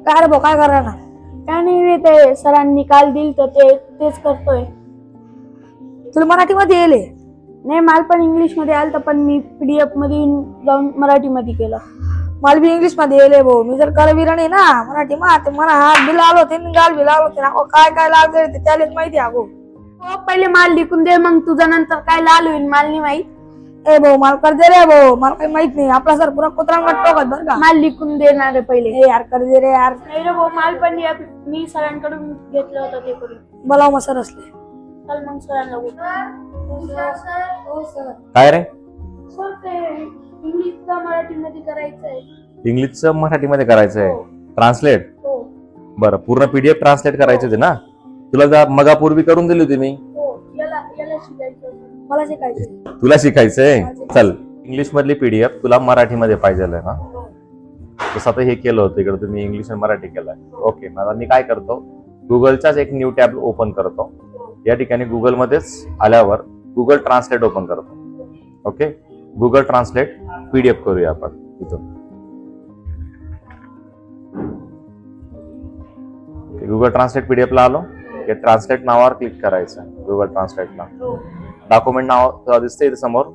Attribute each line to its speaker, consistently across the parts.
Speaker 1: काय रे भाऊ, काय करा ना?
Speaker 2: काय नाही रे, ते सरांनी काल दिल तर तेच करतोय.
Speaker 1: तुला मराठी मध्ये येले?
Speaker 2: नाही, मला पण इंग्लिश मध्ये आलं तर, पण मी PDF मध्ये जाऊन मराठी मध्ये केलं.
Speaker 1: मला बी इंग्लिश मध्ये येले भाऊ. मी जर करवीर नाही ना मराठी मध्ये, मला हात बी लावलो होते गाल बी लावलो होते. काय काय लागले ते त्यालाच माहिती अगो.
Speaker 2: हो, पहिले माल लिखून दे, मग तुझा नंतर काय लाल होईल मला नाही माहित.
Speaker 1: ए भाऊ, मला कर दे रे भाऊ, मला काही माहित नाही. आपला सर पुरा कुत्रा टोकत बरं का.
Speaker 2: माल लिखून देणार रे पहिले.
Speaker 1: ए यार, कर दे रे यार.
Speaker 2: नाही रे भाऊ, माल पण मी सरांकडून घेतलं होतं ते करून.
Speaker 1: बोलाव मग सर असले.
Speaker 2: चल मग सरांना बोल.
Speaker 3: काय रे?
Speaker 2: सर, ते इंग्लिशचं मराठी मध्ये करायचंय.
Speaker 3: इंग्लिशचं मराठीमध्ये करायचंय ट्रान्सलेट?
Speaker 2: हो
Speaker 3: बरं, पूर्ण PDF ट्रान्सलेट करायचे होते ना? तुला मगापूर्वी करून दिली होती मी.
Speaker 2: हो, याला शिकायचं.
Speaker 1: मला शिकायचं.
Speaker 3: तुला शिकायचंय? चल, इंग्लिश मधली PDF तुला मराठीमध्ये पाहिजे ना? जसं आता हे केलं होतं इकडे, तुम्ही इंग्लिश आणि मराठी केलंय. ओके, आता मी काय करतो, गुगलचाच एक न्यू टॅब ओपन करतो. या ठिकाणी गुगल मध्येच आल्यावर गुगल ट्रान्सलेट ओपन करतो. ओके, गुगल ट्रान्सलेट PDF करूया आपण इथून. गुगल ट्रान्सलेट PDF ला आलो. ट्रान्सलेट नावावर क्लिक करायचं. गुगल ट्रान्सलेटला डॉक्युमेंट नाव दिसते इथे समोर,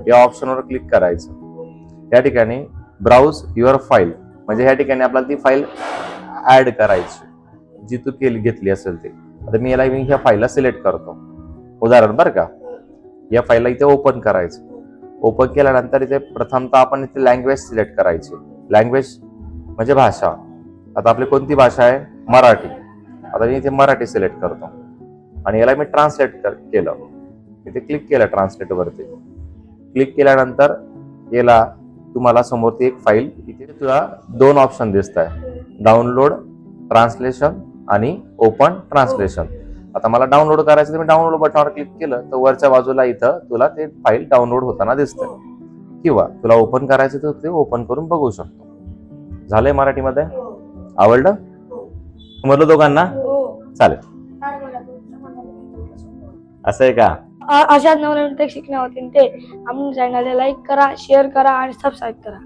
Speaker 3: या ऑप्शनवर क्लिक करायचं. या ठिकाणी ब्राउज युअर फाईल, म्हणजे या ठिकाणी आपल्याला ती फाईल ऍड करायची जी तू घेतली असेल ते. आता मी ह्या फाईलला सिलेक्ट करतो, उदाहरण बरं का. या फाईलला इथे ओपन करायचं. ओपन केल्यानंतर इथे प्रथमतः आपण इथे लँग्वेज सिलेक्ट करायची. लँग्वेज म्हणजे भाषा. आता आपली कोणती भाषा आहे? मराठी. आता मी इथे मराठी सिलेक्ट करतो आणि याला मी ट्रान्सलेट केलं. इथे क्लिक केलं ट्रान्सलेट वरती. क्लिक केल्यानंतर याला तुम्हाला समोर ती एक फाईल, इथे तुला दोन ऑप्शन दिसत आहे, डाउनलोड ट्रान्सलेशन आणि ओपन ट्रान्सलेशन. आता मला डाउनलोड करायचं तर मी डाउनलोड बटनावर क्लिक केलं तर वरच्या बाजूला इथं तुला ते फाईल डाउनलोड होताना दिसतंय. किंवा तुला ओपन करायचं तर ते ओपन करून बघू शकतो. झालंय मराठीमध्ये? आवडलं? समजलं दोघांना? चालेल. असं आहे का?
Speaker 1: अशा नवनवीन ट्रिक शिकण्या होतील ते आमच्या चॅनलला लाईक करा, शेअर करा आणि सबस्क्राईब करा.